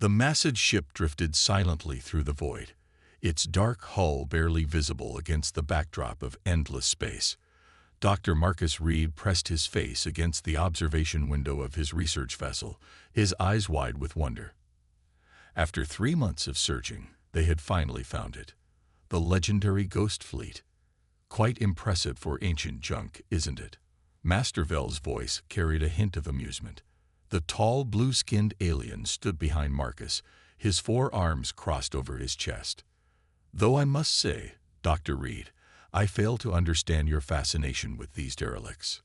The massive ship drifted silently through the void, its dark hull barely visible against the backdrop of endless space. Dr. Marcus Reed pressed his face against the observation window of his research vessel, his eyes wide with wonder. After 3 months of searching, they had finally found it. The legendary Ghost Fleet. Quite impressive for ancient junk, isn't it? Master Vel's voice carried a hint of amusement. The tall, blue-skinned alien stood behind Marcus, his 4 arms crossed over his chest. Though I must say, Dr. Reed, I fail to understand your fascination with these derelicts.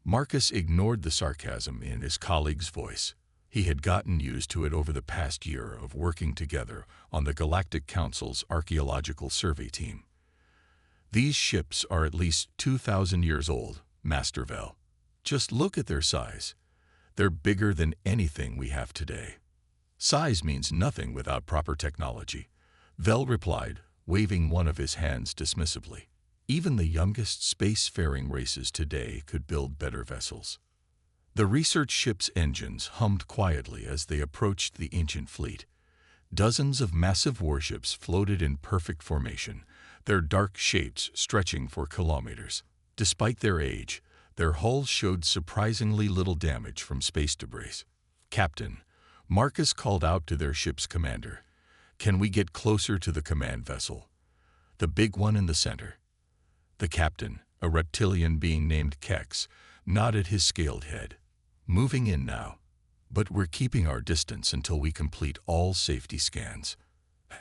Marcus ignored the sarcasm in his colleague's voice. He had gotten used to it over the past year of working together on the Galactic Council's archaeological survey team. These ships are at least 2,000 years old, Master Vel. Just look at their size. They're bigger than anything we have today. Size means nothing without proper technology, Vel replied, waving one of his hands dismissively. Even the youngest spacefaring races today could build better vessels. The research ship's engines hummed quietly as they approached the ancient fleet. Dozens of massive warships floated in perfect formation, their dark shapes stretching for kilometers. Despite their age, their hulls showed surprisingly little damage from space debris. Captain, Marcus called out to their ship's commander. Can we get closer to the command vessel? The big one in the center. The captain, a reptilian being named Kex, nodded his scaled head. Moving in now, but we're keeping our distance until we complete all safety scans.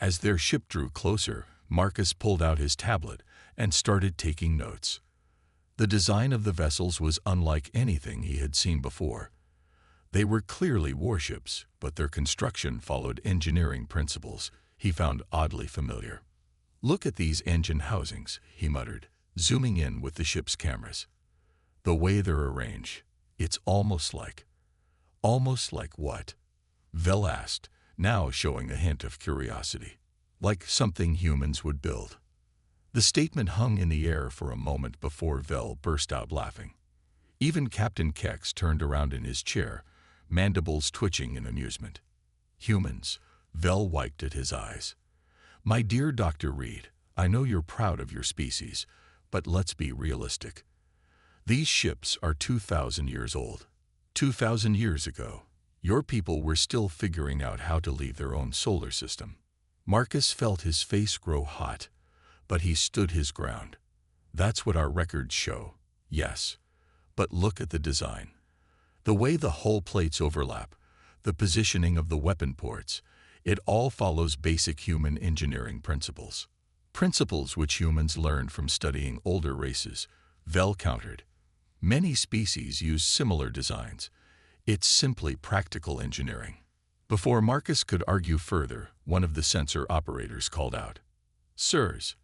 As their ship drew closer, Marcus pulled out his tablet and started taking notes. The design of the vessels was unlike anything he had seen before. They were clearly warships, but their construction followed engineering principles he found oddly familiar. Look at these engine housings, he muttered, zooming in with the ship's cameras. The way they're arranged, it's almost like what? Vel asked, now showing a hint of curiosity. Like something humans would build. The statement hung in the air for a moment before Vel burst out laughing. Even Captain Kex turned around in his chair, mandibles twitching in amusement. Humans, Vel wiped at his eyes. My dear Dr. Reed, I know you're proud of your species, but let's be realistic. These ships are 2,000 years old. 2,000 years ago, your people were still figuring out how to leave their own solar system. Marcus felt his face grow hot, but he stood his ground. That's what our records show, yes. But look at the design. The way the hull plates overlap, the positioning of the weapon ports, it all follows basic human engineering principles. Principles which humans learned from studying older races, Vel countered. Many species use similar designs. It's simply practical engineering. Before Marcus could argue further, one of the sensor operators called out. Sirs,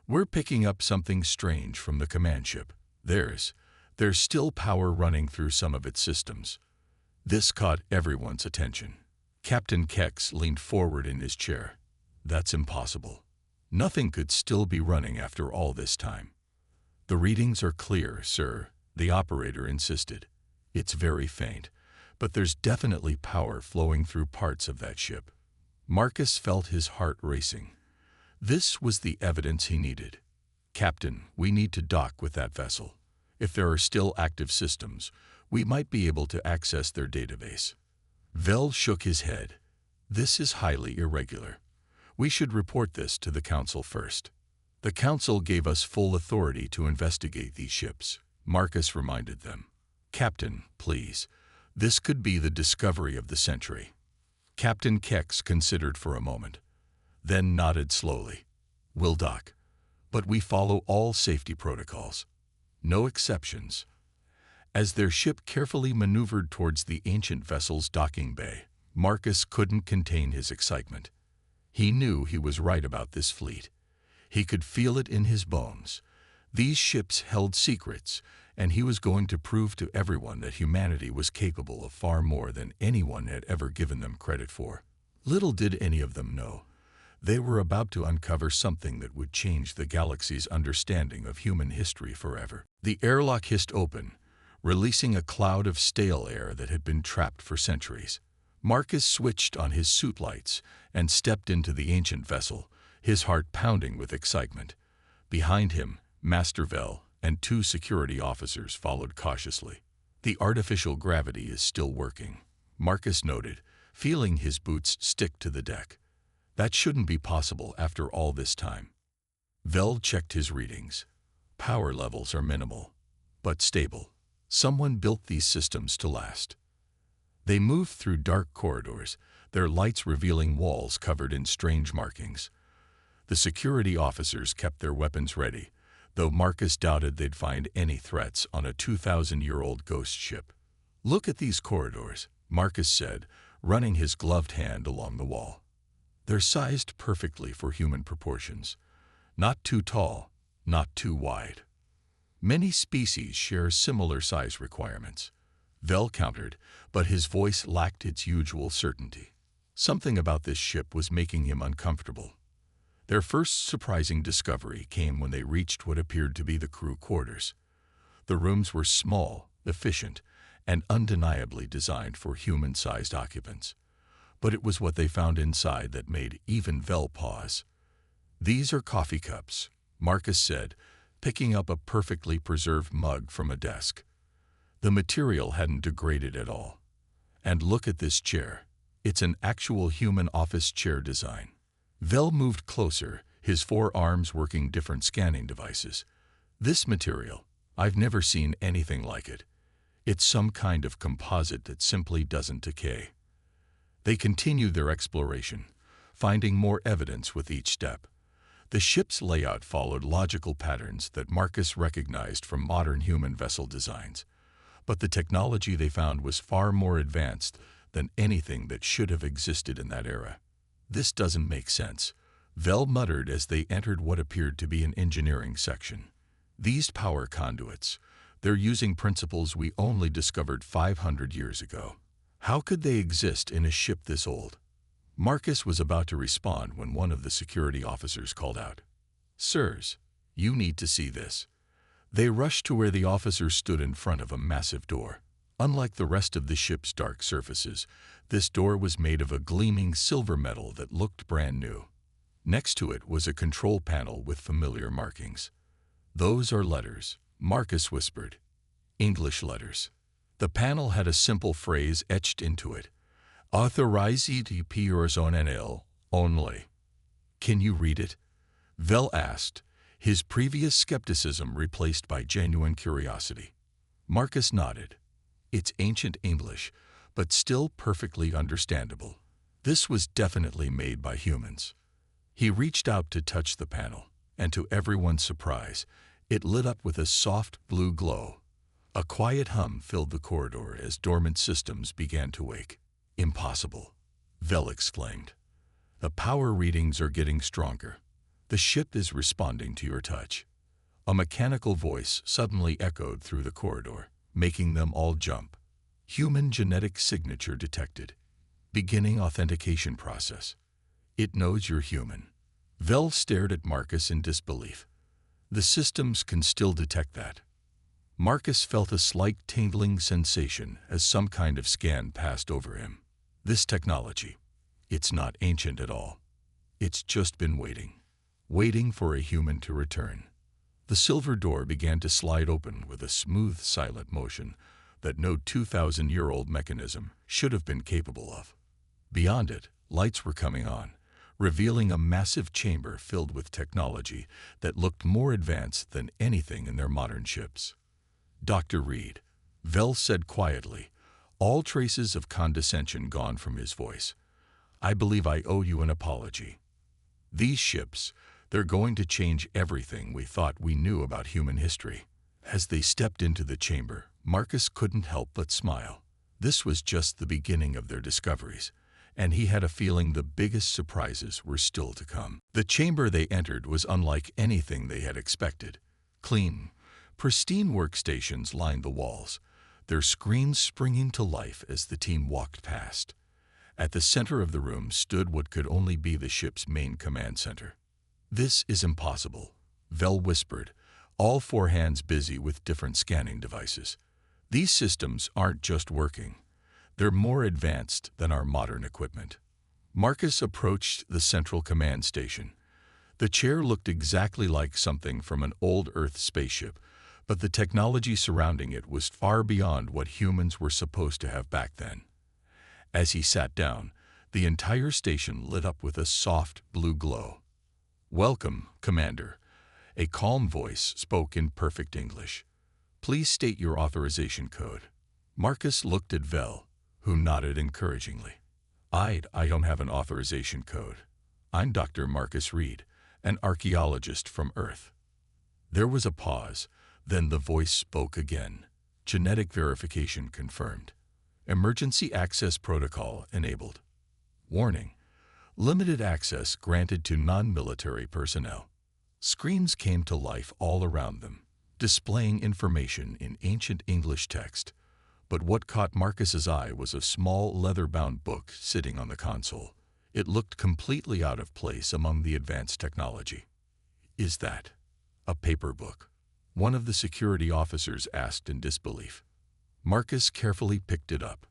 we're picking up something strange from the command ship. There's still power running through some of its systems. This caught everyone's attention. Captain Kex leaned forward in his chair. That's impossible. Nothing could still be running after all this time. The readings are clear, sir, the operator insisted. It's very faint, but there's definitely power flowing through parts of that ship. Marcus felt his heart racing. This was the evidence he needed. Captain, we need to dock with that vessel. If there are still active systems, we might be able to access their database. Vel shook his head. This is highly irregular. We should report this to the Council first. The Council gave us full authority to investigate these ships, Marcus reminded them. Captain, please. This could be the discovery of the century. Captain Kex considered for a moment, then nodded slowly. We'll dock, but we follow all safety protocols. No exceptions. As their ship carefully maneuvered towards the ancient vessel's docking bay, Marcus couldn't contain his excitement. He knew he was right about this fleet. He could feel it in his bones. These ships held secrets, and he was going to prove to everyone that humanity was capable of far more than anyone had ever given them credit for. Little did any of them know. They were about to uncover something that would change the galaxy's understanding of human history forever. The airlock hissed open, releasing a cloud of stale air that had been trapped for centuries. Marcus switched on his suit lights and stepped into the ancient vessel, his heart pounding with excitement. Behind him, Master Vel and two security officers followed cautiously. The artificial gravity is still working, Marcus noted, feeling his boots stick to the deck. That shouldn't be possible after all this time. Vel checked his readings. Power levels are minimal, but stable. Someone built these systems to last. They moved through dark corridors, their lights revealing walls covered in strange markings. The security officers kept their weapons ready, though Marcus doubted they'd find any threats on a 2,000-year-old ghost ship. "Look at these corridors," Marcus said, running his gloved hand along the wall. "They're sized perfectly for human proportions. Not too tall, not too wide. Many species share similar size requirements." Vel countered, but his voice lacked its usual certainty. Something about this ship was making him uncomfortable. Their first surprising discovery came when they reached what appeared to be the crew quarters. The rooms were small, efficient, and undeniably designed for human-sized occupants. But it was what they found inside that made even Vel pause. "These are coffee cups," Marcus said, picking up a perfectly preserved mug from a desk. The material hadn't degraded at all. "And look at this chair. It's an actual human office chair design." Vel moved closer, his four arms working different scanning devices. "This material, I've never seen anything like it. It's some kind of composite that simply doesn't decay." They continued their exploration, finding more evidence with each step. The ship's layout followed logical patterns that Marcus recognized from modern human vessel designs. But the technology they found was far more advanced than anything that should have existed in that era. "This doesn't make sense," Vel muttered as they entered what appeared to be an engineering section. "These power conduits, they're using principles we only discovered 500 years ago. How could they exist in a ship this old?" Marcus was about to respond when one of the security officers called out, "Sirs, you need to see this." They rushed to where the officer stood in front of a massive door. Unlike the rest of the ship's dark surfaces, this door was made of a gleaming silver metal that looked brand new. Next to it was a control panel with familiar markings. "Those are letters," Marcus whispered. "English letters." The panel had a simple phrase etched into it. "Authorized personnel only." "Can you read it?" Vel asked, his previous skepticism replaced by genuine curiosity. Marcus nodded. It's ancient English, but still perfectly understandable. This was definitely made by humans. He reached out to touch the panel, and to everyone's surprise, it lit up with a soft blue glow. A quiet hum filled the corridor as dormant systems began to wake. "Impossible," Vel exclaimed. "The power readings are getting stronger. The ship is responding to your touch." A mechanical voice suddenly echoed through the corridor, making them all jump. "Human genetic signature detected. Beginning authentication process. It knows you're human." Vel stared at Marcus in disbelief. "The systems can still detect that." Marcus felt a slight tingling sensation as some kind of scan passed over him. This technology, it's not ancient at all. It's just been waiting for a human to return. The silver door began to slide open with a smooth, silent motion that no 2,000-year-old mechanism should have been capable of. Beyond it, lights were coming on, revealing a massive chamber filled with technology that looked more advanced than anything in their modern ships. "Dr. Reed," Vel said quietly, all traces of condescension gone from his voice, "I believe I owe you an apology. These ships, they're going to change everything we thought we knew about human history." As they stepped into the chamber, Marcus couldn't help but smile. This was just the beginning of their discoveries, and he had a feeling the biggest surprises were still to come. The chamber they entered was unlike anything they had expected. Clean, pristine workstations lined the walls, their screens springing to life as the team walked past. At the center of the room stood what could only be the ship's main command center. "This is impossible," Vel whispered, all four hands busy with different scanning devices. "These systems aren't just working. They're more advanced than our modern equipment. Marcus approached the central command station. The chair looked exactly like something from an old Earth spaceship, but the technology surrounding it was far beyond what humans were supposed to have back then. As he sat down, the entire station lit up with a soft blue glow. "Welcome, Commander." A calm voice spoke in perfect English. "Please state your authorization code." Marcus looked at Vel, who nodded encouragingly. I don't have an authorization code. I'm Dr. Marcus Reed, an archaeologist from Earth." There was a pause, then the voice spoke again. "Genetic verification confirmed. Emergency access protocol enabled. Warning: limited access granted to non-military personnel." Screens came to life all around them, displaying information in ancient English text. But what caught Marcus's eye was a small leather-bound book sitting on the console. It looked completely out of place among the advanced technology. "Is that a paper book?" one of the security officers asked in disbelief. Marcus carefully picked it up.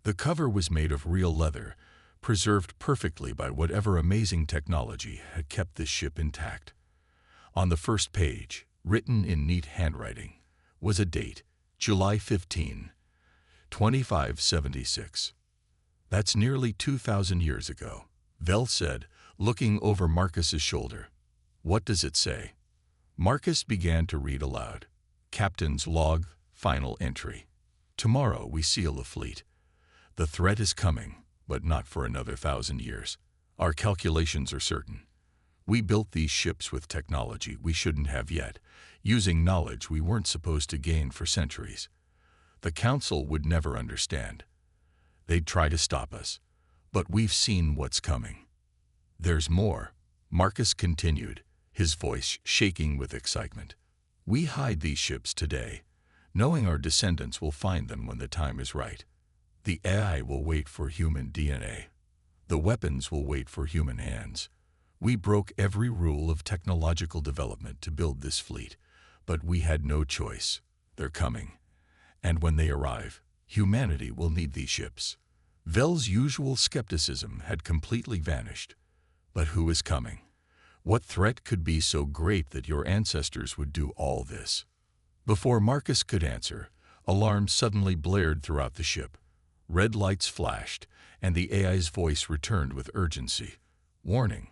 The cover was made of real leather, preserved perfectly by whatever amazing technology had kept this ship intact. On the first page, written in neat handwriting, was a date: July 15, 2576. "That's nearly 2,000 years ago," Vel said, looking over Marcus's shoulder. "What does it say?" Marcus began to read aloud. "Captain's log, final entry. Tomorrow we seal the fleet. The threat is coming, but not for another 1,000 years. Our calculations are certain. We built these ships with technology we shouldn't have yet, using knowledge we weren't supposed to gain for centuries. The Council would never understand. They'd try to stop us, but we've seen what's coming. There's more," Marcus continued, his voice shaking with excitement. "We hide these ships today, knowing our descendants will find them when the time is right. The AI will wait for human DNA. The weapons will wait for human hands. We broke every rule of technological development to build this fleet, but we had no choice. They're coming. And when they arrive, humanity will need these ships." Vel's usual skepticism had completely vanished. But who is coming? What threat could be so great that your ancestors would do all this? Before Marcus could answer, alarms suddenly blared throughout the ship. Red lights flashed, and the AI's voice returned with urgency. "Warning.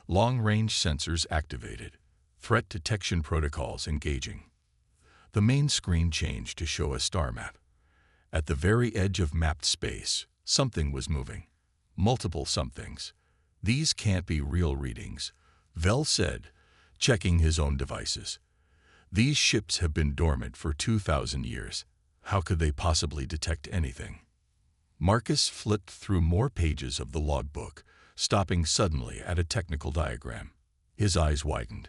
Long-range sensors activated. Threat detection protocols engaging." The main screen changed to show a star map. At the very edge of mapped space, something was moving. Multiple somethings. "These can't be real readings," Vel said, checking his own devices. "These ships have been dormant for 2,000 years. How could they possibly detect anything?" Marcus flipped through more pages of the logbook, stopping suddenly at a technical diagram. His eyes widened,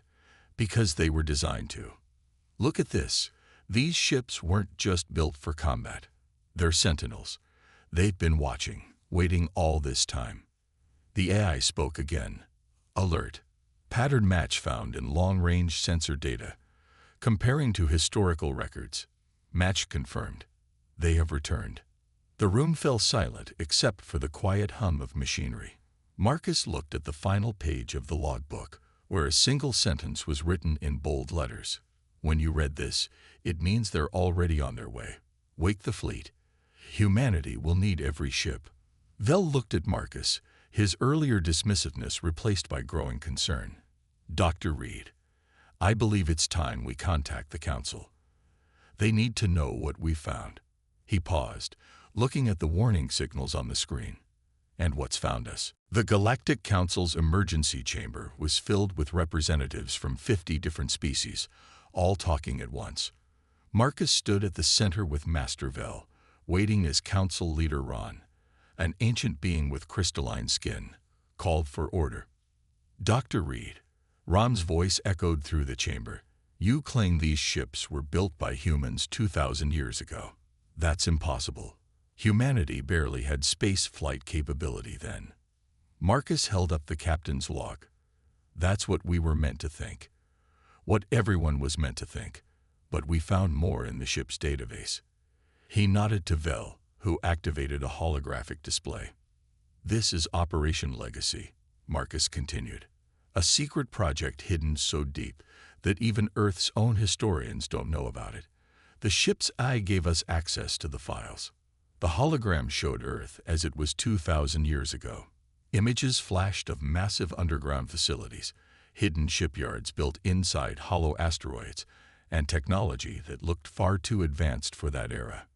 because they were designed to. "Look at this. These ships weren't just built for combat. They're sentinels. They've been watching, waiting all this time." The AI spoke again. "Alert. Pattern match found in long-range sensor data. Comparing to historical records. Match confirmed. They have returned." The room fell silent except for the quiet hum of machinery. Marcus looked at the final page of the logbook, where a single sentence was written in bold letters. "When you read this, it means they're already on their way. Wake the fleet. Humanity will need every ship." Vel looked at Marcus, his earlier dismissiveness replaced by growing concern. "Dr. Reed, I believe it's time we contact the Council. They need to know what we found." He paused, looking at the warning signals on the screen. "And what's found us?" The Galactic Council's emergency chamber was filled with representatives from 50 different species, all talking at once. Marcus stood at the center with Master Vel, waiting as Council Leader Ron, an ancient being with crystalline skin, called for order. "Dr. Reed," Rom's voice echoed through the chamber, "you claim these ships were built by humans 2,000 years ago. That's impossible. Humanity barely had space flight capability then." Marcus held up the captain's log. "That's what we were meant to think. What everyone was meant to think. But we found more in the ship's database." He nodded to Vel, who activated a holographic display. "This is Operation Legacy," Marcus continued. "A secret project hidden so deep that even Earth's own historians don't know about it. The ship's eye gave us access to the files. The hologram showed Earth as it was 2,000 years ago. Images flashed of massive underground facilities, hidden shipyards built inside hollow asteroids, and technology that looked far too advanced for that era.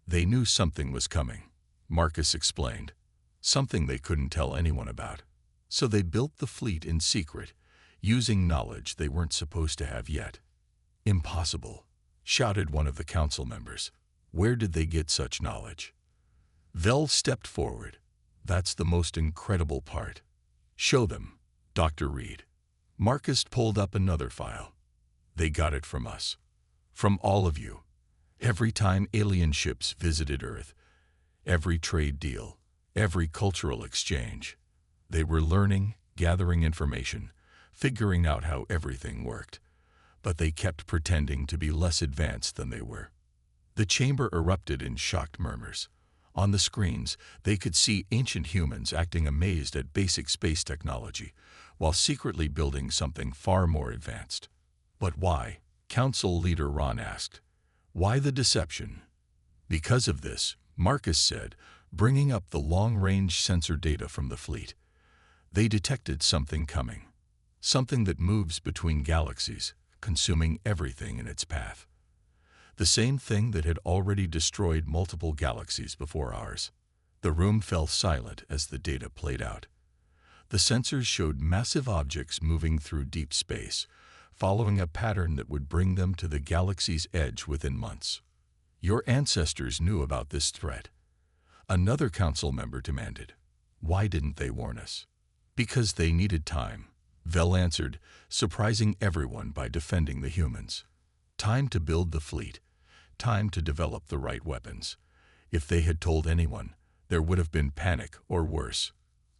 They knew something was coming," Marcus explained. "Something they couldn't tell anyone about. So they built the fleet in secret, using knowledge they weren't supposed to have yet." "Impossible," shouted one of the council members. "Where did they get such knowledge?" Vel stepped forward. "That's the most incredible part." "Show them, Dr. Reed." Marcus pulled up another file. "They got it from us. From all of you. Every time alien ships visited Earth, every trade deal, every cultural exchange. They were learning, gathering information, figuring out how everything worked. But they kept pretending to be less advanced than they were." The chamber erupted in shocked murmurs. On the screens, they could see ancient humans acting amazed at basic space technology, while secretly building something far more advanced. "But why?" Council Leader Ron asked. "Why the deception?" "Because of this," Marcus said, bringing up the long-range sensor data from the fleet. "They detected something coming. Something that moves between galaxies, consuming everything in its path. The same thing that had already destroyed multiple galaxies before ours." The room fell silent as the data played out. The sensors showed massive objects moving through deep space, following a pattern that would bring them to the galaxy's edge within months. "Your ancestors knew about this threat," another council member demanded. "Why didn't they warn us?" "Because they needed time," Vel answered, surprising everyone by defending the humans. "Time to build the fleet, time to develop the right weapons. If they had told anyone, there would have been panic or worse.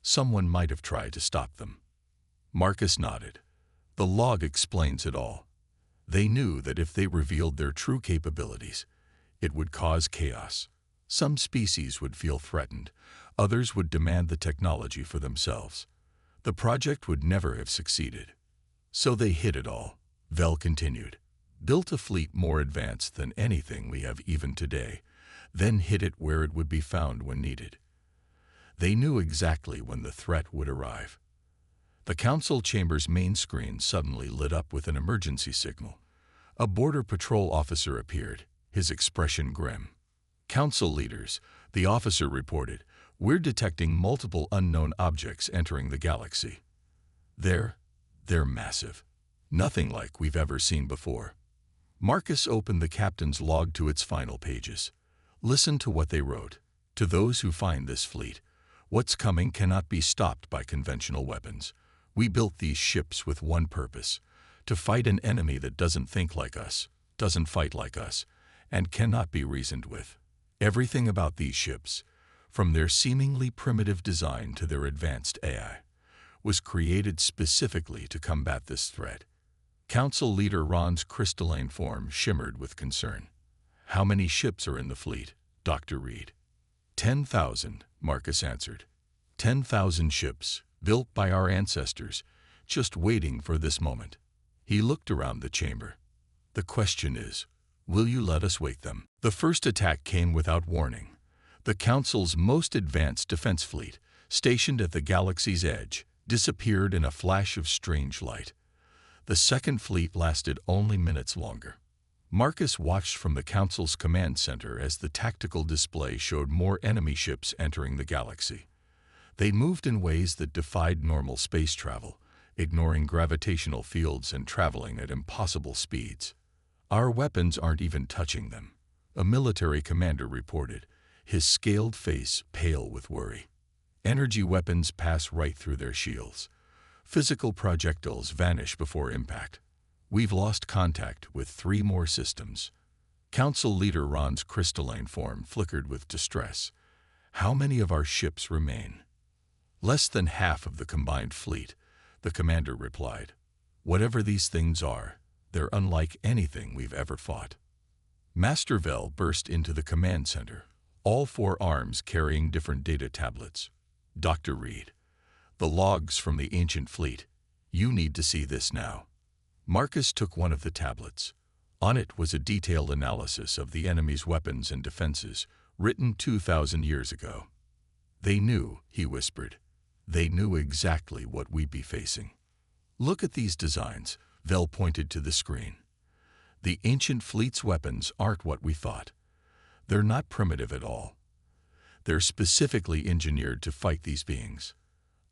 Someone might have tried to stop them." Marcus nodded. "The log explains it all. They knew that if they revealed their true capabilities, it would cause chaos. Some species would feel threatened, others would demand the technology for themselves. The project would never have succeeded. So they hid it all," Vel continued. "Built a fleet more advanced than anything we have even today, then hid it where it would be found when needed. They knew exactly when the threat would arrive." The council chamber's main screen suddenly lit up with an emergency signal. A border patrol officer appeared, his expression grim. "Council leaders," the officer reported, "we're detecting multiple unknown objects entering the galaxy. They're massive. Nothing like we've ever seen before." Marcus opened the captain's log to its final pages. Listen to what they wrote. "To those who find this fleet, what's coming cannot be stopped by conventional weapons. We built these ships with one purpose: to fight an enemy that doesn't think like us, doesn't fight like us, and cannot be reasoned with. Everything about these ships, from their seemingly primitive design to their advanced AI, was created specifically to combat this threat." Council Leader Ron's crystalline form shimmered with concern. "How many ships are in the fleet, Dr. Reed?" 10,000, Marcus answered. 10,000 ships, built by our ancestors, just waiting for this moment." He looked around the chamber. "The question is, will you let us wake them?" The first attack came without warning. The Council's most advanced defense fleet, stationed at the galaxy's edge, disappeared in a flash of strange light. The second fleet lasted only minutes longer. Marcus watched from the Council's command center as the tactical display showed more enemy ships entering the galaxy. They moved in ways that defied normal space travel, ignoring gravitational fields and traveling at impossible speeds. "Our weapons aren't even touching them," a military commander reported, his scaled face pale with worry. "Energy weapons pass right through their shields. Physical projectiles vanish before impact. We've lost contact with 3 more systems." Council Leader Ron's crystalline form flickered with distress. "How many of our ships remain?" "Less than half of the combined fleet," the commander replied. "Whatever these things are, they're unlike anything we've ever fought." Master Vel burst into the command center, all four arms carrying different data tablets. Dr. Reed, the logs from the ancient fleet. You need to see this now. Marcus took one of the tablets. On it was a detailed analysis of the enemy's weapons and defenses, written 2,000 years ago. They knew, he whispered. They knew exactly what we'd be facing. Look at these designs, Vel pointed to the screen. The ancient fleet's weapons aren't what we thought. They're not primitive at all. They're specifically engineered to fight these beings.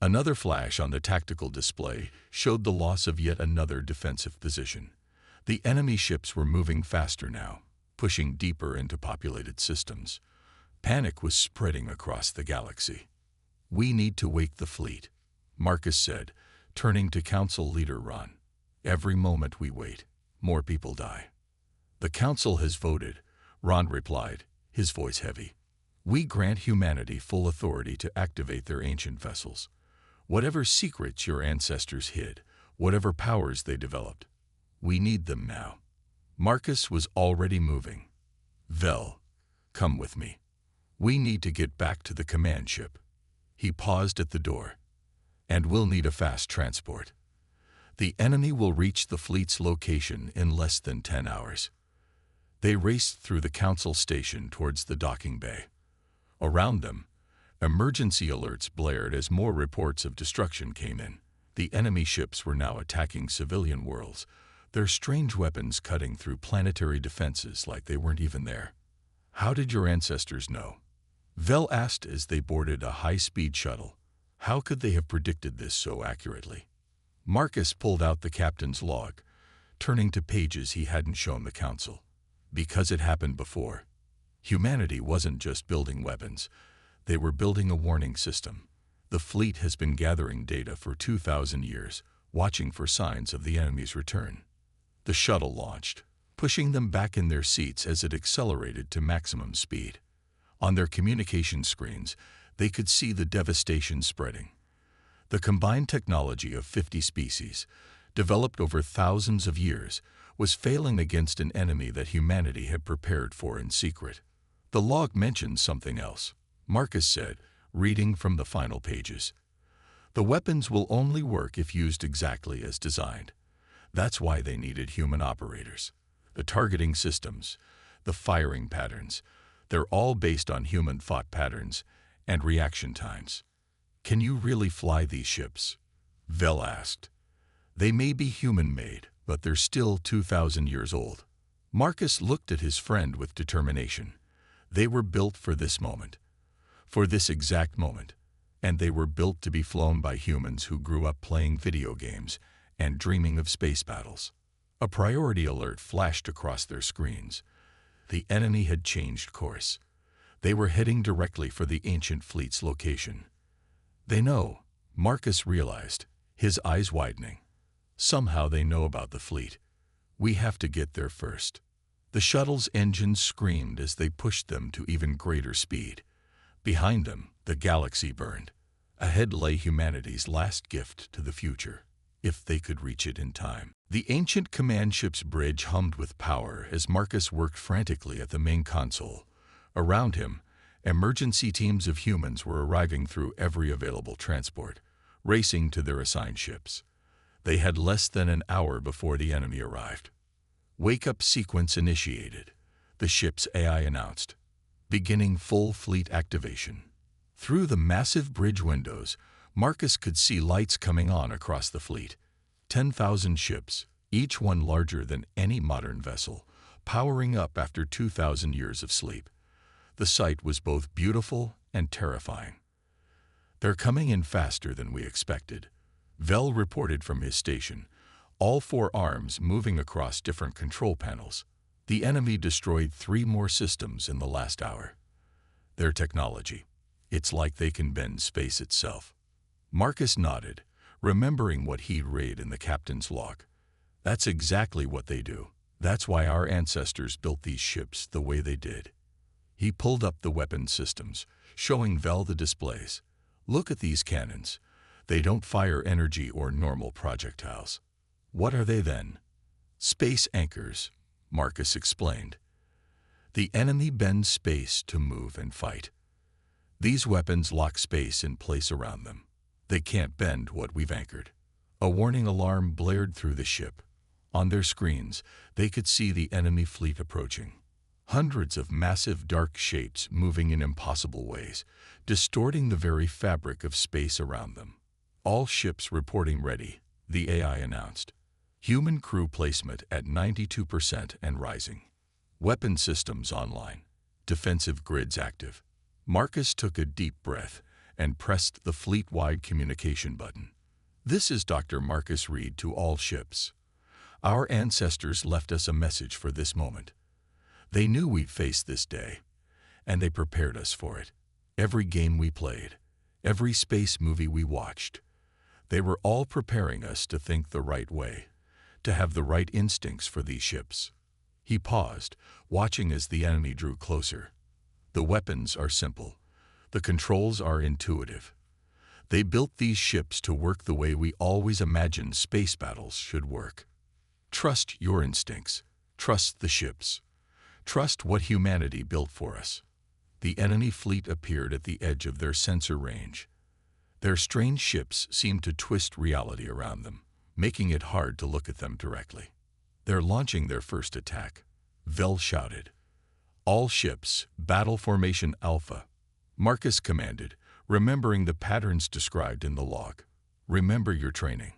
Another flash on the tactical display showed the loss of yet another defensive position. The enemy ships were moving faster now, pushing deeper into populated systems. Panic was spreading across the galaxy. We need to wake the fleet, Marcus said, turning to Council Leader Ron. Every moment we wait, more people die. The Council has voted, Ron replied, his voice heavy. We grant humanity full authority to activate their ancient vessels. Whatever secrets your ancestors hid, whatever powers they developed, we need them now. Marcus was already moving. Vel, come with me. We need to get back to the command ship. He paused at the door. And we'll need a fast transport. The enemy will reach the fleet's location in less than 10 hours. They raced through the Council station towards the docking bay. Around them, emergency alerts blared as more reports of destruction came in. The enemy ships were now attacking civilian worlds, their strange weapons cutting through planetary defenses like they weren't even there. How did your ancestors know? Vel asked as they boarded a high-speed shuttle. How could they have predicted this so accurately? Marcus pulled out the captain's log, turning to pages he hadn't shown the Council. Because it happened before. Humanity wasn't just building weapons. They were building a warning system. The fleet has been gathering data for 2,000 years, watching for signs of the enemy's return. The shuttle launched, pushing them back in their seats as it accelerated to maximum speed. On their communication screens, they could see the devastation spreading. The combined technology of 50 species, developed over thousands of years, was failing against an enemy that humanity had prepared for in secret. The log mentioned something else, Marcus said, reading from the final pages. The weapons will only work if used exactly as designed. That's why they needed human operators. The targeting systems, the firing patterns, they're all based on human thought patterns and reaction times. Can you really fly these ships? Vel asked. They may be human-made, but they're still 2,000 years old. Marcus looked at his friend with determination. They were built for this moment. For this exact moment. And they were built to be flown by humans who grew up playing video games and dreaming of space battles. A priority alert flashed across their screens. The enemy had changed course. They were heading directly for the ancient fleet's location. They know, Marcus realized, his eyes widening. Somehow they know about the fleet. We have to get there first. The shuttle's engines screamed as they pushed them to even greater speed. Behind them, the galaxy burned. Ahead lay humanity's last gift to the future, if they could reach it in time. The ancient command ship's bridge hummed with power as Marcus worked frantically at the main console. Around him, emergency teams of humans were arriving through every available transport, racing to their assigned ships. They had less than an hour before the enemy arrived. Wake-up sequence initiated, the ship's AI announced, beginning full fleet activation. Through the massive bridge windows, Marcus could see lights coming on across the fleet. 10,000 ships, each one larger than any modern vessel, powering up after 2,000 years of sleep. The sight was both beautiful and terrifying. They're coming in faster than we expected, Vel reported from his station, all four arms moving across different control panels. The enemy destroyed 3 more systems in the last hour. Their technology. It's like they can bend space itself. Marcus nodded, remembering what he'd read in the captain's log. That's exactly what they do. That's why our ancestors built these ships the way they did. He pulled up the weapon systems, showing Vel the displays. Look at these cannons. They don't fire energy or normal projectiles. What are they then? Space anchors, Marcus explained. The enemy bends space to move and fight. These weapons lock space in place around them. They can't bend what we've anchored. A warning alarm blared through the ship. On their screens, they could see the enemy fleet approaching. Hundreds of massive dark shapes moving in impossible ways, distorting the very fabric of space around them. All ships reporting ready, the AI announced. Human crew placement at 92% and rising. Weapon systems online. Defensive grids active. Marcus took a deep breath and pressed the fleet-wide communication button. This is Dr. Marcus Reed to all ships. Our ancestors left us a message for this moment. They knew we'd face this day, and they prepared us for it. Every game we played, every space movie we watched, they were all preparing us to think the right way, to have the right instincts for these ships. He paused, watching as the enemy drew closer. The weapons are simple. The controls are intuitive. They built these ships to work the way we always imagined space battles should work. Trust your instincts. Trust the ships. Trust what humanity built for us. The enemy fleet appeared at the edge of their sensor range. Their strange ships seemed to twist reality around them, making it hard to look at them directly. They're launching their first attack, Vel shouted. All ships, battle formation Alpha. Marcus commanded, remembering the patterns described in the log. Remember your training.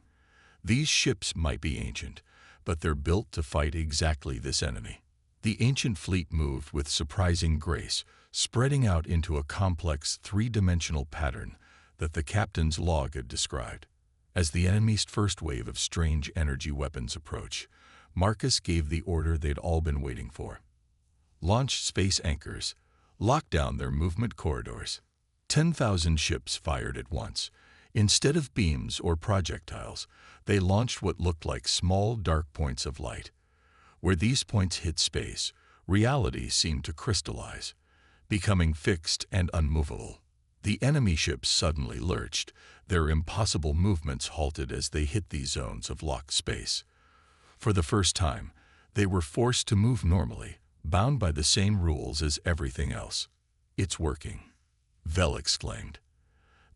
These ships might be ancient, but they're built to fight exactly this enemy. The ancient fleet moved with surprising grace, spreading out into a complex three-dimensional pattern that the captain's log had described. As the enemy's first wave of strange energy weapons approached, Marcus gave the order they'd all been waiting for. Launch space anchors. Lock down their movement corridors. 10,000 ships fired at once. Instead of beams or projectiles, they launched what looked like small dark points of light. Where these points hit space, reality seemed to crystallize, becoming fixed and unmovable. The enemy ships suddenly lurched, their impossible movements halted as they hit these zones of locked space. For the first time, they were forced to move normally, bound by the same rules as everything else. It's working, Vel exclaimed.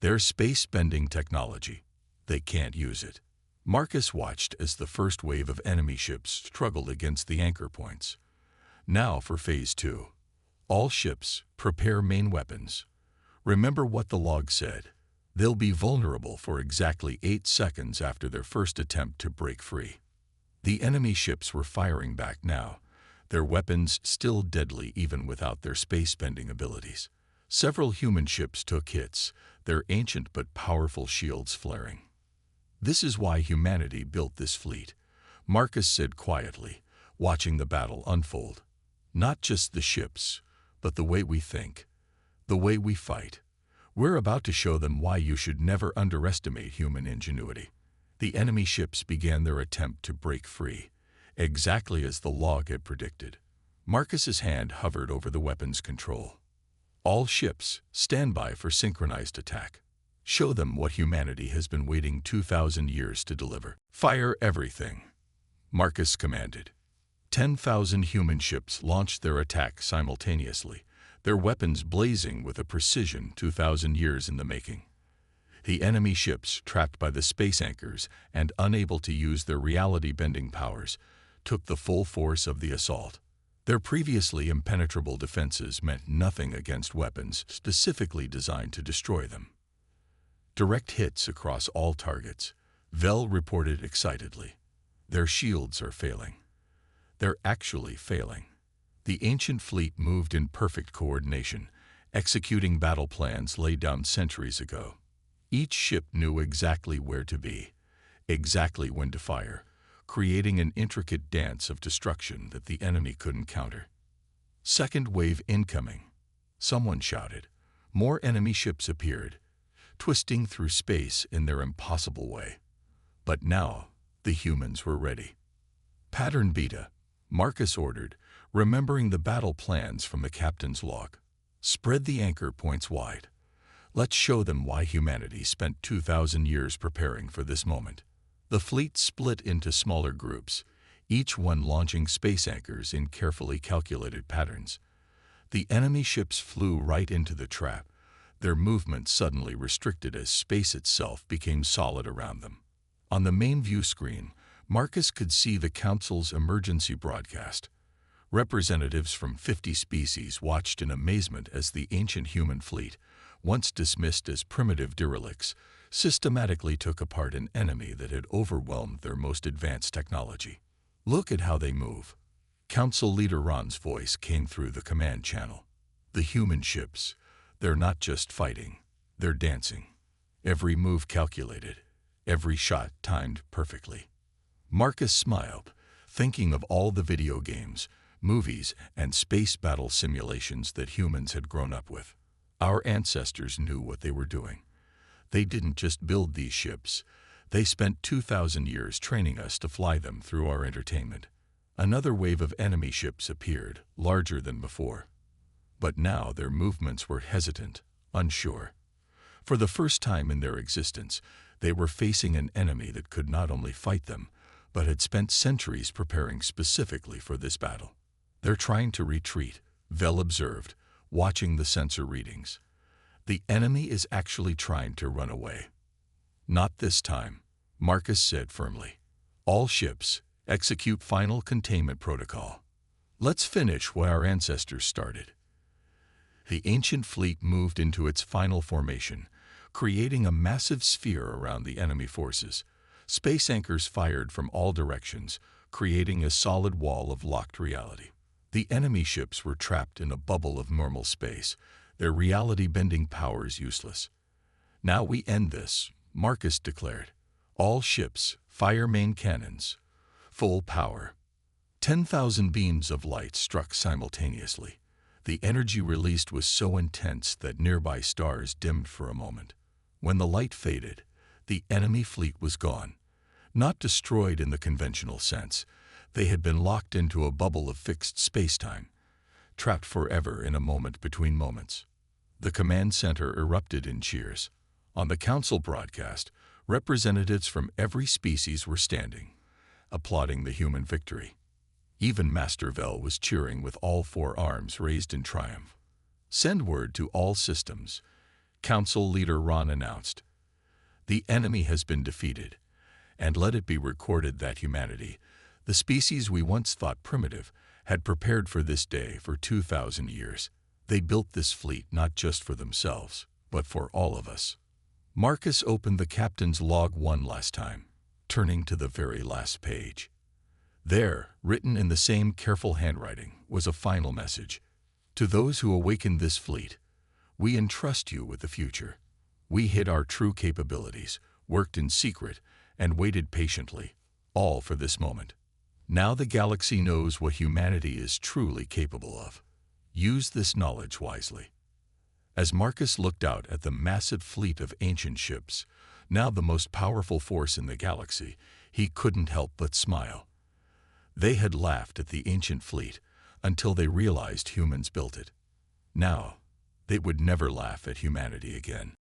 Their space-bending technology. They can't use it. Marcus watched as the first wave of enemy ships struggled against the anchor points. Now for Phase 2. All ships, prepare main weapons. Remember what the log said. They'll be vulnerable for exactly 8 seconds after their first attempt to break free. The enemy ships were firing back now, their weapons still deadly even without their space-bending abilities. Several human ships took hits, their ancient but powerful shields flaring. This is why humanity built this fleet, Marcus said quietly, watching the battle unfold. Not just the ships, but the way we think, the way we fight. We're about to show them why you should never underestimate human ingenuity. The enemy ships began their attempt to break free, exactly as the log had predicted. Marcus's hand hovered over the weapon's control. All ships, stand by for synchronized attack. Show them what humanity has been waiting 2,000 years to deliver. Fire everything, Marcus commanded. 10,000 human ships launched their attack simultaneously, their weapons blazing with a precision 2,000 years in the making. The enemy ships, trapped by the space anchors and unable to use their reality-bending powers, took the full force of the assault. Their previously impenetrable defenses meant nothing against weapons specifically designed to destroy them. Direct hits across all targets, Vel reported excitedly. Their shields are failing. They're actually failing. The ancient fleet moved in perfect coordination, executing battle plans laid down centuries ago. Each ship knew exactly where to be, exactly when to fire, creating an intricate dance of destruction that the enemy couldn't counter. Second wave incoming, someone shouted. More enemy ships appeared, twisting through space in their impossible way. But now, the humans were ready. Pattern Beta, Marcus ordered, remembering the battle plans from the captain's log. Spread the anchor points wide. Let's show them why humanity spent 2,000 years preparing for this moment. The fleet split into smaller groups, each one launching space anchors in carefully calculated patterns. The enemy ships flew right into the trap, their movement suddenly restricted as space itself became solid around them. On the main view screen, Marcus could see the Council's emergency broadcast. Representatives from 50 species watched in amazement as the ancient human fleet, once dismissed as primitive derelicts, systematically took apart an enemy that had overwhelmed their most advanced technology. "Look at how they move." Council Leader Ron's voice came through the command channel. "The human ships, they're not just fighting, they're dancing. Every move calculated, every shot timed perfectly." Marcus smiled, thinking of all the video games, movies, and space battle simulations that humans had grown up with. Our ancestors knew what they were doing. They didn't just build these ships, they spent 2,000 years training us to fly them through our entertainment. Another wave of enemy ships appeared, larger than before. But now their movements were hesitant, unsure. For the first time in their existence, they were facing an enemy that could not only fight them, but had spent centuries preparing specifically for this battle. "They're trying to retreat," Vel observed, watching the sensor readings. "The enemy is actually trying to run away." "Not this time," Marcus said firmly. "All ships, execute final containment protocol. Let's finish what our ancestors started." The ancient fleet moved into its final formation, creating a massive sphere around the enemy forces. Space anchors fired from all directions, creating a solid wall of locked reality. The enemy ships were trapped in a bubble of normal space, their reality-bending powers useless. "Now we end this," Marcus declared. "All ships, fire main cannons. Full power." 10,000 beams of light struck simultaneously. The energy released was so intense that nearby stars dimmed for a moment. When the light faded, the enemy fleet was gone. Not destroyed in the conventional sense, they had been locked into a bubble of fixed space-time, trapped forever in a moment between moments. The command center erupted in cheers. On the council broadcast, representatives from every species were standing, applauding the human victory. Even Master Vel was cheering with all four arms raised in triumph. "Send word to all systems," Council Leader Ron announced. "The enemy has been defeated, and let it be recorded that humanity, the species we once thought primitive, had prepared for this day for 2,000 years. They built this fleet not just for themselves, but for all of us." Marcus opened the captain's log one last time, turning to the very last page. There, written in the same careful handwriting, was a final message. "To those who awakened this fleet, we entrust you with the future. We hid our true capabilities, worked in secret, and waited patiently, all for this moment. Now the galaxy knows what humanity is truly capable of. Use this knowledge wisely." As Marcus looked out at the massive fleet of ancient ships, now the most powerful force in the galaxy, he couldn't help but smile. They had laughed at the ancient fleet until they realized humans built it. Now, they would never laugh at humanity again.